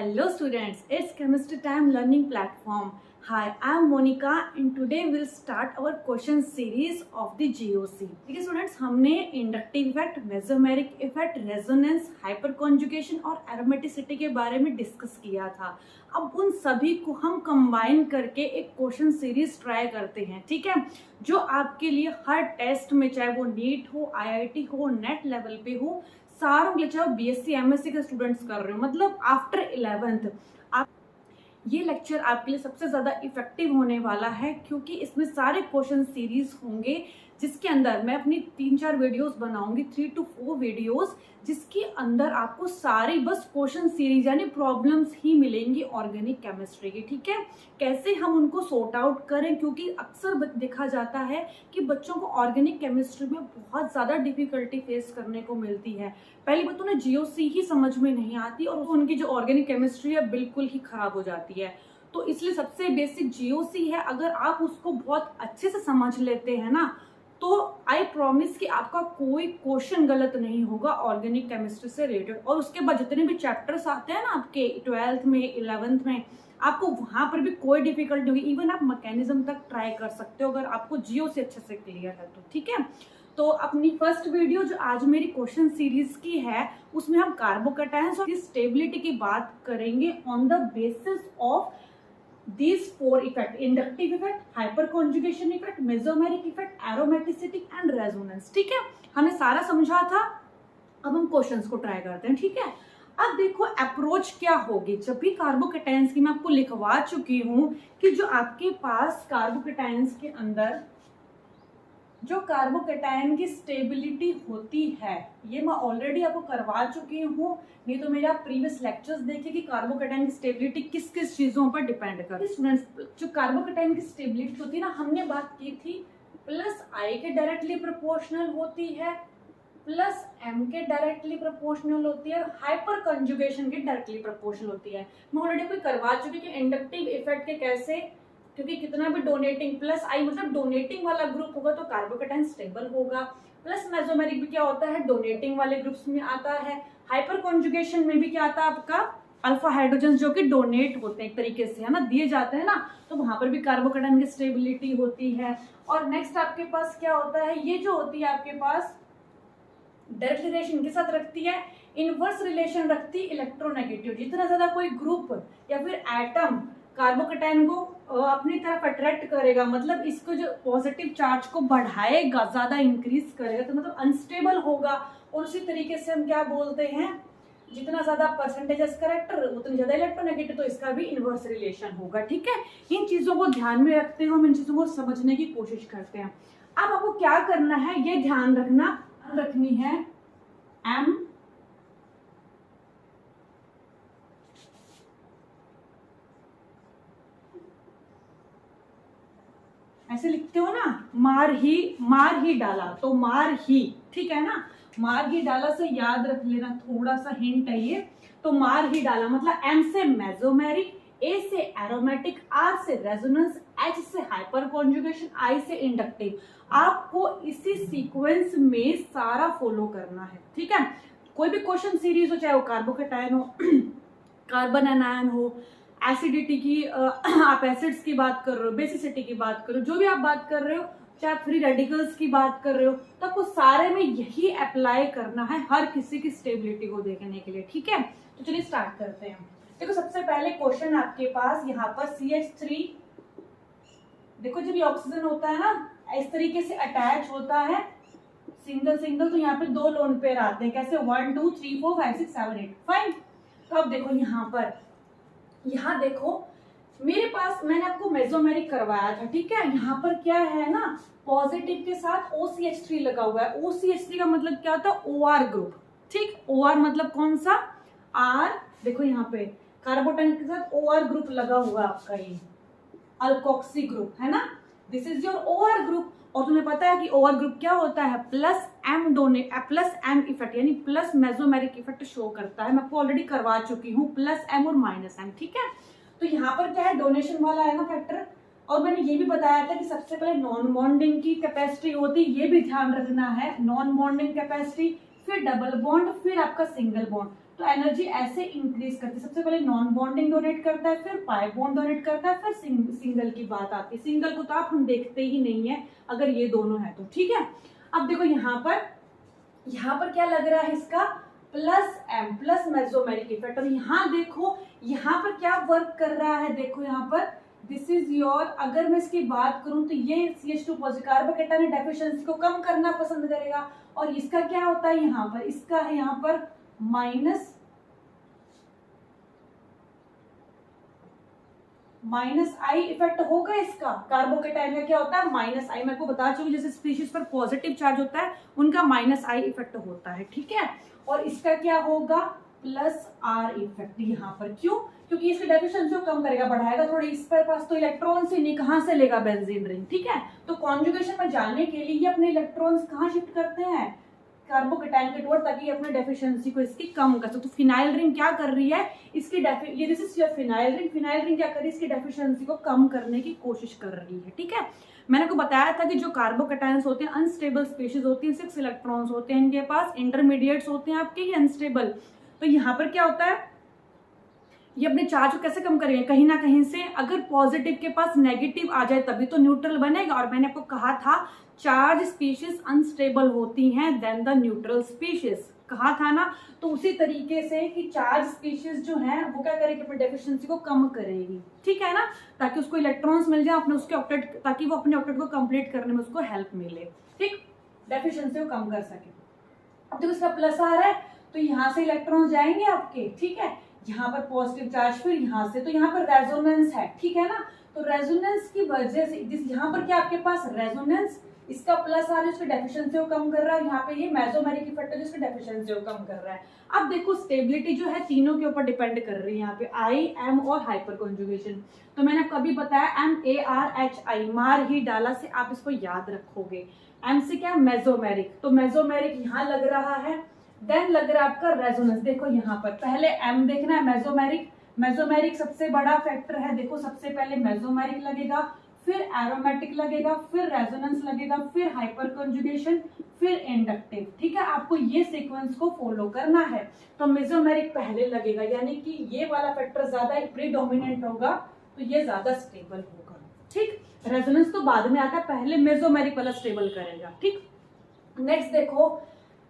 Hello students, it's Chemistry Time Learning Platform. Hi, I'm Monica and today we'll start our question series of the GOC. ठीक है students, हमने inductive effect, mesomeric effect, resonance, hyper conjugation और aromaticity के बारे में discuss किया था। अब उन सभी को हम कंबाइन करके एक क्वेश्चन सीरीज ट्राई करते हैं, ठीक है, जो आपके लिए हर टेस्ट में, चाहे वो नीट हो, IIT हो, नेट लेवल पे हो, सारों के लिए, चाहे BSc MSc के स्टूडेंट्स कर रहे हो, मतलब आफ्टर 11th आप ये लेक्चर आपके लिए सबसे ज़्यादा इफेक्टिव होने वाला है, क्योंकि इसमें सारे क्वेश्चन सीरीज होंगे जिसके अंदर मैं अपनी 3-4 वीडियोस बनाऊंगी, 3 to 4 वीडियोस, जिसके अंदर आपको सारी बस क्वेश्चन सीरीज यानी प्रॉब्लम्स ही मिलेंगी ऑर्गेनिक केमिस्ट्री की। ठीक है, कैसे हम उनको सॉर्ट आउट करें, क्योंकि अक्सर देखा जाता है कि बच्चों को ऑर्गेनिक केमिस्ट्री में बहुत ज़्यादा डिफिकल्टी फेस करने को मिलती है। पहली बात, उन्हें GOC ही समझ में नहीं आती और उनकी जो ऑर्गेनिक केमिस्ट्री है बिल्कुल ही खराब हो जाती है। तो इसलिए सबसे बेसिक GOC है, अगर आप उसको बहुत अच्छे से समझ लेते हैं ना, तो आई प्रॉमिस कि आपका कोई क्वेश्चन गलत नहीं होगा ऑर्गेनिक केमिस्ट्री से रिलेटेड। और उसके बाद जितने भी चैप्टर्स आते हैं ना आपके 12th में, 11th में, आपको वहां पर भी कोई डिफिकल्टी होगी। इवन आप मैकेनिज्म तक ट्राई कर सकते हो अगर आपको GOC अच्छे से क्लियर है तो। ठीक है, तो अपनी फर्स्ट वीडियो जो आज मेरी क्वेश्चन सीरीज की है, उसमें हम कार्बोकैटायंस और स्टेबिलिटी की बात करेंगे on the basis of these 4 effect: inductive effect, hyper conjugation effect, mesomeric effect, aromaticity and resonance. ठीक है, हमने सारा समझा था, अब हम क्वेश्चंस को ट्राई करते हैं। ठीक है, अब देखो अप्रोच क्या होगी। जब भी कार्बोकैटायंस की मैं आपको लिखवा चुकी हूं कि जो आपके पास कार्बोकैटायंस के अंदर जो कार्बोकैटायन की स्टेबिलिटी होती है, ये मैं ऑलरेडी आपको करवा चुकी हूँ, नहीं तो मेरे आप प्रीवियस लेक्चर्स देखिए कि कार्बोकैटायन की स्टेबिलिटी किस किस चीजों पर डिपेंड करती है। स्टूडेंट्स, जो कार्बोकैटायन की स्टेबिलिटी होती है ना, हमने बात की थी +I के डायरेक्टली प्रोपोर्शनल होती है, +M के डायरेक्टली प्रोपोर्शनल होती है, और हाइपर कंजुगेशन के डायरेक्टली प्रोपोर्शनल होती है। मैं ऑलरेडी आपको करवा चुकी कि इंडक्टिव इफेक्ट के कैसे, क्योंकि कितना भी डोनेटिंग +I मतलब डोनेटिंग वाला ग्रुप होगा तो कार्बोकैटायन स्टेबल होगा। प्लस मेसोमेरिक भी क्या होता है, डोनेटिंग वाले ग्रुप्स में आता है। हाइपर कॉन्जुगेशन में भी क्या आता है आपका, अल्फा हाइड्रोजन जो कि डोनेट होते हैं एक तरीके से, है ना, दिए जाते हैं ना, तो वहां पर भी कार्बोकैटायन की स्टेबिलिटी होती है। और नेक्स्ट आपके पास क्या होता है, ये जो होती है आपके पास डायरेक्ट रिलेशन के साथ रखती है, इनवर्स रिलेशन रखती है इलेक्ट्रोनेगेटिव। जितना ज्यादा कोई ग्रुप या फिर एटम कार्बोकैटायन को अपनी तरफ अट्रैक्ट करेगा, मतलब इसको जो पॉजिटिव चार्ज को बढ़ाएगा, ज्यादा इंक्रीज करेगा, तो मतलब अनस्टेबल होगा। और उसी तरीके से हम क्या बोलते हैं, जितना ज्यादा परसेंटेजेस करेक्टर उतनी ज्यादा इलेक्ट्रोनेगेटिव, तो इसका भी इनवर्स रिलेशन होगा। ठीक है, इन चीजों को ध्यान में रखते हुए हम इन चीजों को समझने की कोशिश करते हैं। अब आपको क्या करना है, ये ध्यान रखनी है M ऐसे लिखते हो ना, मार ही डाला, तो मार ही, ठीक है ना, मार ही डाला से याद रख लेना, थोड़ा सा हिंट है ये। तो मार ही डाला मतलब M से मेसोमेरिक, A से एरोमेटिक, R से रेजोनेंस, H से हाइपर कॉन्जुगेशन, I से इंडक्टिव। आपको इसी सीक्वेंस में सारा फॉलो करना है। ठीक है, कोई भी क्वेश्चन सीरीज हो, चाहे वो कार्बोकैटायन हो, कार्बन एनायन हो, एसिडिटी की आप एसिड्स की बात कर रहे हो, बेसिसिटी की बात कर रहे हो, जो भी आप बात कर रहे हो, चाहे फ्री रेडिकल्स की बात कर रहे हो, तो आपको सारे में यही अप्लाई करना है हर किसी की स्टेबिलिटी को देखने के लिए। ठीक है, तो चलिए स्टार्ट करते हैं। देखो सबसे पहले क्वेश्चन आपके पास यहाँ पर CH3, देखो जब ये ऑक्सीजन होता है ना, इस तरीके से अटैच होता है सिंगल सिंगल, तो यहाँ पे 2 लोन पेयर आते हैं, कैसे 1 2 3 4 5 6 7 8 फाइन। तो अब देखो यहाँ देखो मेरे पास, मैंने आपको मेसोमेरिक करवाया था। ठीक है, यहाँ पर क्या है ना, पॉजिटिव के साथ OCH3 लगा हुआ है। OCH3 का मतलब क्या होता है, OR ग्रुप। ठीक, OR मतलब कौन सा, R, देखो यहाँ पे कार्बोटाइन के साथ OR ग्रुप लगा हुआ है आपका, ये अल्कोक्सी ग्रुप है ना, this is your OR group. और तुम्हें पता है कि OR ग्रुप क्या होता है, +M इफेक्ट यानी प्लस मेसोमेरिक इफेक्ट शो करता है। मैं आपको ऑलरेडी करवा चुकी हूँ, +M और -M। ठीक है, तो यहाँ पर क्या है, डोनेशन वाला है ना फैक्टर। और मैंने ये भी बताया था कि सबसे पहले नॉन बॉन्डिंग की कैपेसिटी होती है, ये भी ध्यान रखना है, नॉन बॉन्डिंग कैपेसिटी, फिर डबल बॉन्ड, फिर आपका सिंगल बॉन्ड। तो एनर्जी ऐसे इंक्रीज करती है। सबसे पहले नॉन बॉन्डिंग डोनेट करता है, फिर पाई बॉन्ड डोनेट करता है, फिर सिंगल की बात आती है। सिंगल को तो आप हम देखते ही नहीं है अगर ये दोनों है तो, ठीक है। अब देखो यहाँ पर क्या लग रहा है इसका plus M plus mesomeric effect. और यहाँ देखो यहाँ पर क्या वर्क कर रहा है, देखो यहाँ पर दिस इज योर, अगर मैं इसकी बात करूं तो ये CH2 पॉजिटिव कार्बोकेटायन डेफिशिएंसी को कम करना पसंद करेगा। और इसका क्या होता है यहाँ पर, इसका है यहाँ पर माइनस आई इफेक्ट होगा। इसका कार्बोकेटायन का क्या होता है माइनस आई, मैं आपको बता चुकी जैसे स्पीशीज पर पॉजिटिव चार्ज होता है उनका माइनस आई इफेक्ट होता है, ठीक है। और इसका क्या होगा प्लस आर इफेक्ट यहाँ पर, क्यों? क्योंकि इसकी डेफिशिएंसी को कम करेगा, बढ़ाएगा थोड़ी। इस पर पास तो इलेक्ट्रॉन से नहीं, कहां से लेगा बेंजीन रिंग, ठीक है। तो कॉन्जुगेशन में जाने के लिए ये अपने इलेक्ट्रॉन्स कहां शिफ्ट करते हैं कार्बोकेटायन के टुवर्ड, ताकि अपने डेफिशिएंसी को इसकी कम कर सके। तो फिनाइल रिंग क्या कर रही है इसकी ये दिस इज फिनाइल रिंग क्या कर रही है इसकी डेफिशिएंसी को कम करने की कोशिश कर रही है, ठीक है। मैंने आपको बताया था कि जो कार्बोकेटायंस होते हैं अनस्टेबल स्पीशीज होती है, 6 इलेक्ट्रॉन्स होते हैं इनके पास, इंटरमीडिएट्स होते हैं आपके ये अनस्टेबल। तो यहाँ पर क्या होता है ये अपने चार्ज को कैसे कम करेंगे, कहीं ना कहीं से अगर पॉजिटिव के पास नेगेटिव आ जाए तभी तो न्यूट्रल बनेगा। और मैंने आपको कहा था चार्ज स्पीशीज अनस्टेबल होती हैं देन द न्यूट्रल स्पीशीज, कहा था ना। तो उसी तरीके से कि चार्ज स्पीशीज जो है वो क्या करेगी अपनी डेफिशिएंसी को कम करेगी, ठीक है ना, ताकि उसको इलेक्ट्रॉन्स मिल जाए अपने उसके ऑक्टेट, ताकि वो अपने ऑक्टेट को कंप्लीट करने में उसको हेल्प मिले, ठीक, डेफिशिएंसी को कम कर सके। अब देखो इसका प्लस आ रहा है तो यहाँ से इलेक्ट्रॉन जाएंगे आपके, ठीक है, यहाँ पर पॉजिटिव चार्ज, फिर यहाँ से, तो यहाँ पर रेजोनेंस है, ठीक है ना। तो रेजोनेंस की वजह से यहाँ पर क्या आपके पास रेजोनेंस, इसका प्लस आ रहा है उसकी डेफिशिएंसी को कम कर रहा है। यहाँ पे ये मेसोमेरिक इफेक्ट है जो इसकी डेफिशिएंसी को कम कर रहा है। अब देखो स्टेबिलिटी जो है तीनों के ऊपर डिपेंड कर रही है यहाँ पे, आई एम और हाइपर कॉन्जुगेशन। तो मैंने कभी बताया MARHI, मार ही डाला से आप इसको याद रखोगे। एम से क्या मेसोमेरिक, तो मेसोमेरिक यहाँ लग रहा है, देन लग रहा है आपका रेजोनेंस। देखो यहाँ पर पहले एम देखना है मेसोमेरिक सबसे बड़ा फैक्टर है। देखो सबसे पहले मेसोमेरिक लगेगा, फिर एरोमेटिक लगेगा, फिर रेजोनेंस लगेगा, फिर हाइपर कॉन्जुगेशन, फिर इंडक्टिव, ठीक है। आपको ये सीक्वेंस को फॉलो करना है। तो मेसोमेरिक पहले लगेगा, यानी कि ये वाला फैक्टर ज्यादा प्रीडोमिनेंट होगा तो ये ज्यादा स्टेबल होगा, ठीक। रेजोनेंस तो बाद में आता है, पहले मेसोमेरिक वाला स्टेबल करेगा, ठीक। नेक्स्ट देखो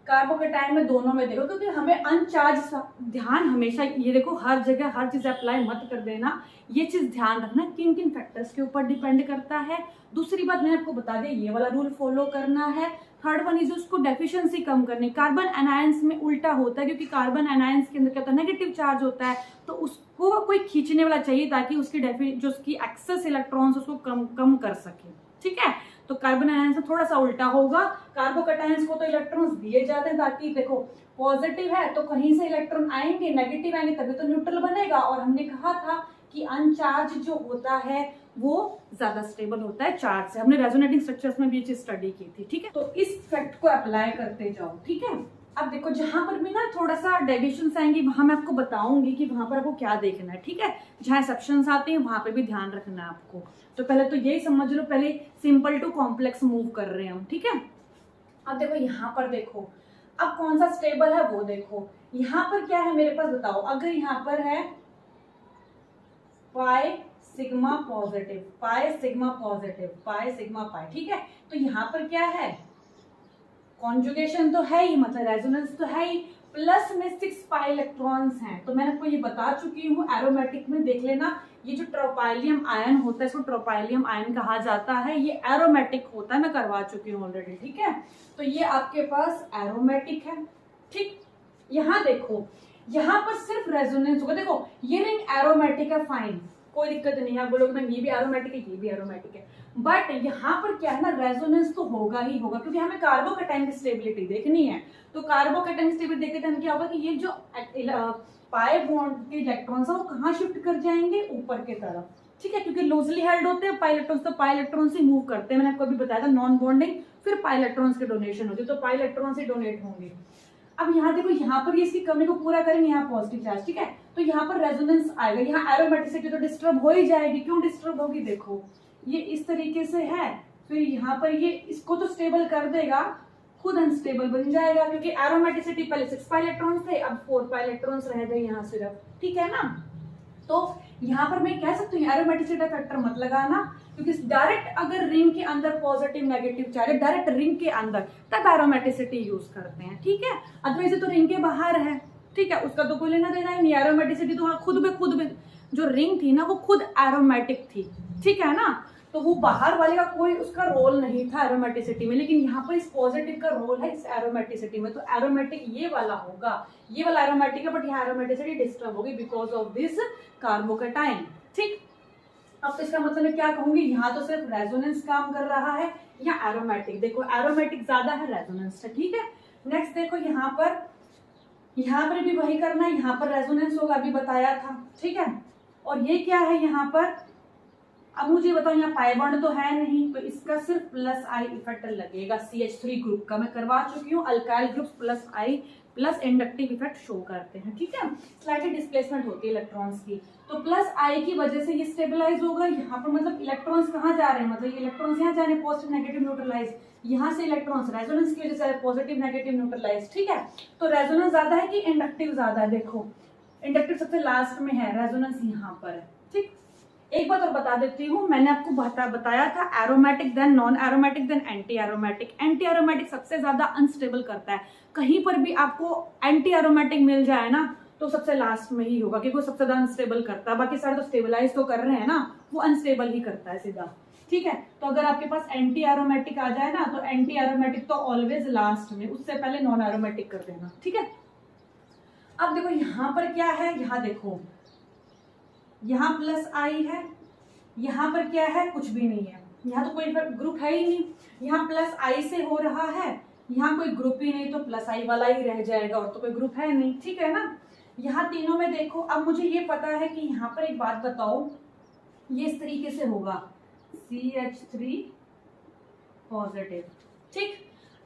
कार्बोकेटायन में दोनों में देखो, क्योंकि हमें अनचार्ज, ध्यान हमेशा ये देखो हर जगह हर चीज अप्लाई मत कर देना, ये चीज ध्यान रखना किन किन फैक्टर्स के ऊपर डिपेंड करता है। दूसरी बात मैंने आपको बता दिया ये वाला रूल फॉलो करना है। थर्ड वन इज उसको डेफिशिएंसी कम करनी। कार्बन एनायंस में उल्टा होता है, क्योंकि कार्बन एनायंस के अंदर क्या होता है नेगेटिव चार्ज होता है, तो उसको कोई खींचने वाला चाहिए ताकि उसकी जो उसकी एक्सेस इलेक्ट्रॉन्स उसको कम कर सके, ठीक है। तो कार्बन आयंस थोड़ा सा उल्टा होगा। कार्बोकेटायंस को तो इलेक्ट्रॉन्स दिए जाते हैं ताकि देखो पॉजिटिव है तो कहीं से इलेक्ट्रॉन आएंगे, नेगेटिव आएंगे तभी तो न्यूट्रल बनेगा। और हमने कहा था कि अनचार्ज जो होता है वो ज्यादा स्टेबल होता है चार्ज से, हमने रेजोनेटिंग स्ट्रक्चर्स में भी ये चीज स्टडी की थी, ठीक है। तो इस फैक्ट को अप्लाई करते जाओ, ठीक है। अब देखो जहां पर भी ना थोड़ा सा डेविएशंस आएंगी वहां मैं आपको बताऊंगी कि वहां पर आपको क्या देखना है, ठीक है। जहां एक्सेप्शंस आते हैं वहां पे भी ध्यान रखना है आपको। तो पहले तो यही समझ लो, पहले सिंपल टू कॉम्प्लेक्स मूव कर रहे हैं हम, ठीक है। अब देखो यहाँ पर देखो, अब कौन सा स्टेबल है वो देखो। यहाँ पर क्या है मेरे पास बताओ, अगर यहाँ पर है pi sigma positive, pi sigma positive, pi sigma pi, ठीक है। तो यहाँ पर क्या है कॉन्जुगेशन तो है ही, मतलब रेजोनेंस तो है ही, प्लस में 6 पाई इलेक्ट्रॉन्स हैं। तो मैंने आपको ये बता चुकी हूँ। एरोमेटिक में देख लेना, ये जो ट्रोपाइलियम आयन होता है इसको ट्रोपाइलियम आयन कहा जाता है, ये एरोमेटिक होता है, मैं करवा चुकी हूँ ऑलरेडी, ठीक है। तो ये आपके पास एरोमेटिक है, ठीक। यहाँ देखो यहाँ पर सिर्फ रेजोनेंस होगा। देखो ये रिंग एरोमेटिक है, फाइन, कोई दिक्कत नहीं है। आप बोलोगे ना ये भी एरोमेटिक है, ये भी एरोमेटिक है, बट यहाँ पर क्या है ना रेजोनेंस तो होगा ही होगा, क्योंकि हमें कार्बोकेटायन की स्टेबिलिटी देखनी है। तो कार्बोकेटायन की स्टेबिलिटी देखते टाइम क्या होगा कि ये जो पाई बॉन्ड के इलेक्ट्रॉन्स है वो कहाँ शिफ्ट कर जाएंगे, ऊपर के तरफ, ठीक है। क्योंकि लूजली हेल्ड होते हैं पाई इलेक्ट्रॉन्स, तो पाई इलेक्ट्रॉन्स ही मूव करते हैं। मैंने आपको अभी बताया था नॉन बॉन्डिंग, फिर पाई इलेक्ट्रॉन्स के डोनेशन होती है, तो पाई इलेक्ट्रॉन्स ही डोनेट होंगे। अब यहाँ देखो यहाँ पर ये इसकी कमी को पूरा करेंगे, यहाँ पॉजिटिव चार्ज, ठीक है। तो यहाँ पर रेजोनेंस आएगा, यहाँ एरोमेटिसिटी तो डिस्टर्ब हो ही जाएगी। क्यों डिस्टर्ब होगी, देखो ये इस तरीके से है, फिर यहाँ पर ये इसको तो स्टेबल कर देगा, खुद अनस्टेबल बन जाएगा, क्योंकि एरोमेटिसिटी पहले 6 पाई इलेक्ट्रॉन्स थे, अब 4 पाई इलेक्ट्रॉन्स रह गए यहाँ सिर्फ, ठीक है ना। तो यहाँ पर मैं कह सकती हूँ एरोमेटिसिटी फैक्टर मत लगाना, क्योंकि डायरेक्ट अगर रिंग के अंदर positive negative charge direct ring के अंदर, तब एरोमेटिसिटी यूज करते हैं, ठीक है। अदरवाइज तो रिंग के बाहर है, ठीक है, उसका तो कोई लेना देना ही नहीं। एरोमेटिसिटी तो हाँ खुद में जो रिंग थी ना वो खुद एरोमेटिक थी, ठीक है ना, तो वो बाहर वाले का कोई उसका रोल नहीं था एरोमेटिसिटी में, लेकिन यहाँ पर इस पॉजिटिव का रोल है इस एरोमेटिसिटी में। तो एरोमेटिक ये वाला होगा, ये वाला एरोमेटिक है, बट यहाँ एरोमेटिसिटी डिस्टर्ब होगी बिकॉज ऑफ दिस कार्बोकेटाइन, ठीक। अब तो इसका मतलब मैं क्या कहूंगी, यहाँ तो सिर्फ रेजोनेंस काम कर रहा है, यहाँ एरोमेटिक, देखो एरोमेटिक ज्यादा है, रेजोनेंस है, ठीक है। नेक्स्ट देखो यहाँ पर भी वही करना है, यहाँ पर रेजोनेंस होगा, अभी बताया था, ठीक है। और ये क्या है यहाँ पर, अब मुझे बताओ, यहाँ पाई बॉन्ड तो है नहीं, तो इसका सिर्फ प्लस आई इफेक्ट लगेगा CH3 ग्रुप का, मैं करवा चुकी हूँ। अल्काइल ग्रुप प्लस आई प्लस इंडक्टिव इफेक्ट शो करते हैं, ठीक है। स्लाइटली डिस्प्लेसमेंट होती है इलेक्ट्रॉन्स की, तो प्लस आई की वजह से ये स्टेबलाइज होगा। यहाँ पर मतलब इलेक्ट्रॉन्स कहाँ जा रहे हैं, मतलब इलेक्ट्रॉन्स यहाँ जा रहे हैं पॉजिटिव नेगेटिव न्यूट्रलाइज, यहाँ से इलेक्ट्रॉन्स रेजोनेंस की वजह से पॉजिटिव नेगेटिव न्यूट्रलाइज, ठीक है। तो रेजोनेंस ज्यादा है कि इंडक्टिव ज्यादा है, देखो इंडक्टिव सबसे लास्ट में है, रेजोनेंस यहाँ पर है, ठीक। एक बात और बता देती हूँ, मैंने आपको बताया था aromatic then non aromatic then anti aromatic. Anti aromatic सबसे ज्यादा अनस्टेबल करता है, कहीं पर भी आपको एंटी एरोमेटिक मिल जाए ना तो सबसे लास्ट में ही होगा, क्योंकि वो सबसे ज्यादा अनस्टेबल करता है। बाकी सारे तो स्टेबलाइज तो कर रहे हैं ना, वो अनस्टेबल ही करता है सीधा, ठीक है। तो अगर आपके पास एंटी एरोमेटिक आ जाए ना, तो एंटी एरोमेटिक तो ऑलवेज लास्ट में, उससे पहले नॉन एरोमेटिक कर देना, ठीक है। अब देखो यहाँ पर क्या है, यहाँ देखो यहाँ प्लस आई है, यहाँ पर क्या है, कुछ भी नहीं है, यहाँ तो कोई ग्रुप है ही नहीं, यहाँ प्लस आई से हो रहा है, यहाँ कोई ग्रुप ही नहीं, तो प्लस आई वाला ही रह जाएगा, और तो कोई ग्रुप है नहीं, ठीक है ना। यहाँ तीनों में देखो, अब मुझे ये पता है कि यहाँ पर एक बात बताओ, ये इस तरीके से होगा CH3 पॉजिटिव, ठीक।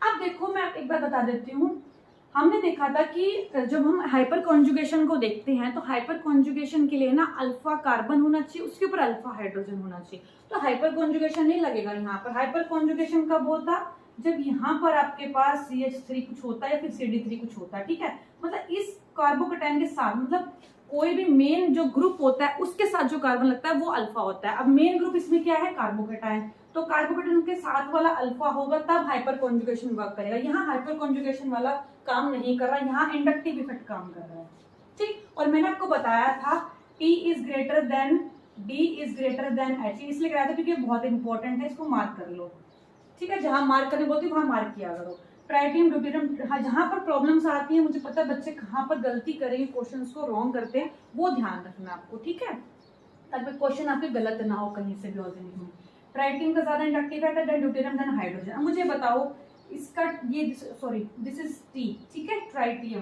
अब देखो मैं एक बात बता देती हूँ, हमने देखा था कि जब हम हाइपर कॉन्जुगेशन को देखते हैं तो हाइपर कॉन्जुगेशन के लिए ना अल्फा कार्बन होना चाहिए, उसके ऊपर अल्फा हाइड्रोजन होना चाहिए, तो हाइपर कॉन्जुगेशन नहीं लगेगा यहाँ पर। हाइपर कॉन्जुगेशन कब होता, जब यहाँ पर आपके पास CH3 कुछ होता है या फिर CD3 कुछ होता है, ठीक है। मतलब इस कार्बोकेटाइन के साथ, मतलब कोई भी मेन जो ग्रुप होता है उसके साथ जो कार्बन लगता है वो अल्फा होता है। अब मेन ग्रुप इसमें क्या है, कार्बोकेटाइन, तो कार्बोकेटाइन के साथ वाला अल्फा होगा, तब हाइपर कॉन्जुगेशन वर्क करेगा। यहाँ हाइपर कॉन्जुगेशन वाला काम नहीं कर रहा, यहाँ इंडक्टिव इफेक्ट काम कर रहा है, ठीक। और मैंने आपको बताया था P is greater than D is greater than H, इसलिए कराया था क्योंकि बहुत इंपॉर्टेंट है, इसको मार्क कर लो, ठीक है। जहां मार्क करने बोलती है वहां मार्क किया करो। ट्राइटियम ड्यूटेरियम, हाँ जहां पर प्रॉब्लम्स आती हैं, मुझे पता है बच्चे कहाँ पर गलती करेंगे, क्वेश्चंस को रॉन्ग करते हैं, वो ध्यान रखना आपको, ठीक है, ताकि क्वेश्चन आपके गलत ना हो कहीं से भी ऑर्गेनिक में। ट्राइटियम का ज्यादा इंडक्टिव है देन ड्यूटेरियम देन हाइड्रोजन। अब मुझे बताओ इसका ये, सॉरी दिस इज T, ठीक है। ट्राइटियम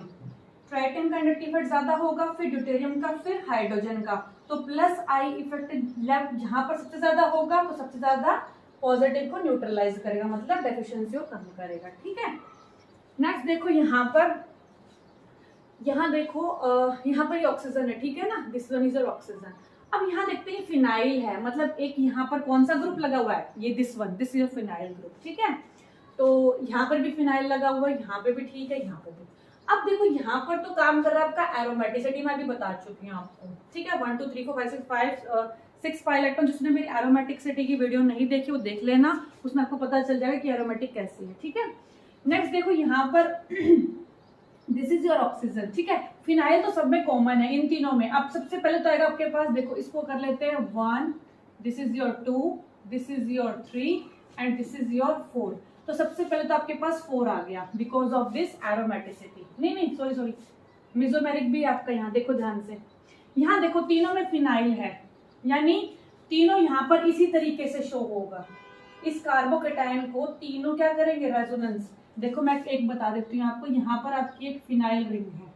का इंडक्टिव इफेक्ट ज्यादा होगा, फिर ड्यूटेरियम का, फिर हाइड्रोजन का, तो प्लस आई इफेक्ट लेफ्ट जहां पर सबसे ज्यादा होगा तो सबसे ज्यादा पॉजिटिव को न्यूट्रलाइज करेगा, मतलब डेफिशिएंसी को कम करेगा, ठीक है। नेक्स्ट देखो यहाँ पर, यहाँ देखो यहाँ पर ये ऑक्सीजन है, ठीक है ना, दिस वन इज ऑक्सीजन। अब यहाँ देखते हैं फिनाइल है, मतलब एक यहाँ पर कौन सा ग्रुप लगा हुआ है, ये दिस इज फिनाइल ग्रुप, ठीक है। तो यहाँ पर भी फिनाइल लगा हुआ है, यहाँ पे भी ठीक है, यहाँ पे भी। अब देखो यहाँ पर तो काम कर रहा है आपका एरोमेटिसिटी, मैं भी बता चुकी हूँ आपको, ठीक है। 1 2 3 4 5 6 पाई इलेक्ट्रॉन, जिसने मेरी एरोमेटिसिटी की वीडियो नहीं देखी वो देख लेना, उसमें आपको पता चल जाएगा कि एरोमेटिक कैसी है, ठीक है। नेक्स्ट देखो यहाँ पर दिस इज योर ऑक्सीजन, ठीक है। फिनाइल तो सब में कॉमन है इन तीनों में। अब सबसे पहले तो आएगा आपके पास, देखो इसको कर लेते हैं 1, this is your 2, this is your 3 and this is your 4। तो सबसे पहले तो आपके पास 4 आ गया बिकॉज ऑफ दिस एरोमेटिसिटी। नहीं सॉरी मेसोमेरिक भी आपका, यहाँ देखो ध्यान से, यहाँ देखो तीनों में फिनाइल है, यानी तीनों यहाँ पर इसी तरीके से शो होगा। इस कार्बोकेटाइन को तीनों क्या करेंगे, रेजोनेंस। देखो मैं एक बता देती हूँ आपको, यहाँ पर आपकी एक फिनाइल रिंग है,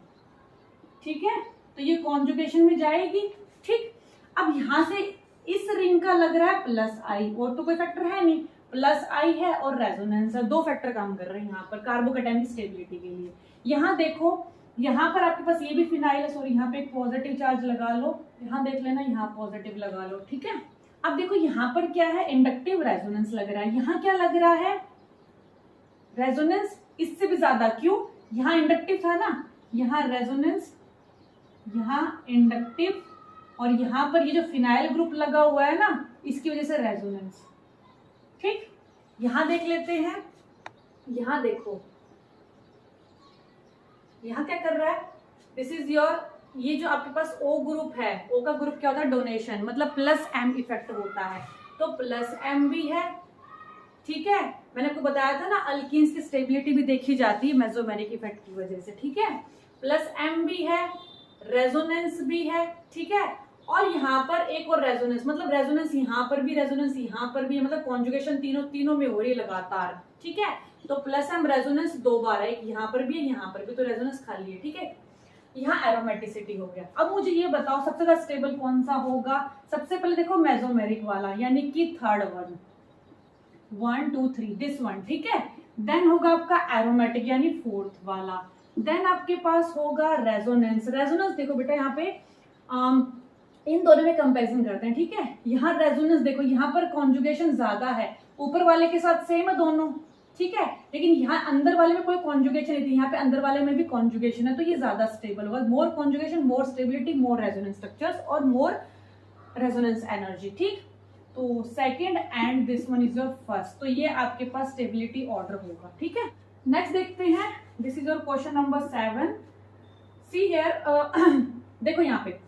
ठीक है, तो ये कॉन्जुगेशन में जाएगी, ठीक। अब यहाँ से इस रिंग का लग रहा है प्लस आई, और तो कोई फैक्टर है नहीं, प्लस आई है और रेजोनेंस है, 2 फैक्टर काम कर रहे हैं यहाँ पर कार्बोकेटाइन की स्टेबिलिटी के लिए। यहाँ देखो, यहाँ पर आपके पास ये भी फिनाइल है, सॉरी यहाँ पे एक पॉजिटिव चार्ज लगा लो, यहाँ देख लेना, यहाँ पॉजिटिव लगा लो, ठीक है। अब देखो यहाँ पर क्या है, इंडक्टिव रेजोनेंस लग रहा है, यहाँ क्या लग रहा है, रेजोनेंस, इससे भी ज्यादा, क्यों? यहाँ इंडक्टिव था ना, यहाँ रेजोनेंस, यहाँ इंडक्टिव, और यहाँ पर ये जो फिनाइल ग्रुप लगा हुआ है ना, इसकी वजह से रेजोनेंस। ठीक, यहाँ देख लेते हैं, यहाँ देखो, यहाँ क्या कर रहा है, दिस इज योर, ये जो आपके पास O ग्रुप है, O का ग्रुप क्या होता है, डोनेशन, मतलब प्लस M इफेक्ट होता है, तो प्लस M भी है। ठीक है, मैंने आपको बताया था ना अल्कीन्स की स्टेबिलिटी भी देखी जाती है मेसोमेरिक इफेक्ट की वजह से। ठीक है, प्लस M भी है, रेजोनेंस भी है। ठीक है, और यहाँ पर एक और रेजोनेंस, मतलब रेजोनेंस यहाँ पर भी, रेजोनेंस यहाँ पर भी, मतलब कॉन्जुगेशन तीनों में हो रही है लगातार। ठीक है, तो प्लस M रेजोनेंस 2 बार है, एक यहाँ पर भी है, यहाँ पर भी, तो रेजोनेंस खाली है। ठीक है, यहाँ एरोमेटिसिटी हो गया। अब मुझे ये बताओ सबसे ज्यादा स्टेबल कौन सा होगा? सबसे पहले देखो मेसोमेरिक वाला, यानी कि थर्ड वन, 1 2 3 दिस वन। ठीक है, देन होगा आपका एरोमेटिक यानी फोर्थ वाला, देन आपके पास होगा रेजोनेंस। रेजोनेंस देखो बेटा यहाँ पे इन दोनों में कंपैरिजन करते हैं। ठीक है, यहाँ रेजोनेंस देखो, यहाँ पर कॉन्जुगेशन ज्यादा है, ऊपर वाले के साथ सेम है दोनों। ठीक है, लेकिन यहाँ अंदर वाले में कोई कॉन्जुगेशन नहीं थी, यहाँ पे अंदर वाले में भी कॉन्जुगेशन है, तो ये ज्यादा स्टेबल होगा। More conjugation, more stability, more resonance structures और मोर रेजोनेंस एनर्जी। ठीक, तो second and this one is your first, तो ये आपके पास स्टेबिलिटी ऑर्डर होगा। ठीक है, नेक्स्ट देखते हैं, this is your question number 7। See here, देखो यहाँ पे,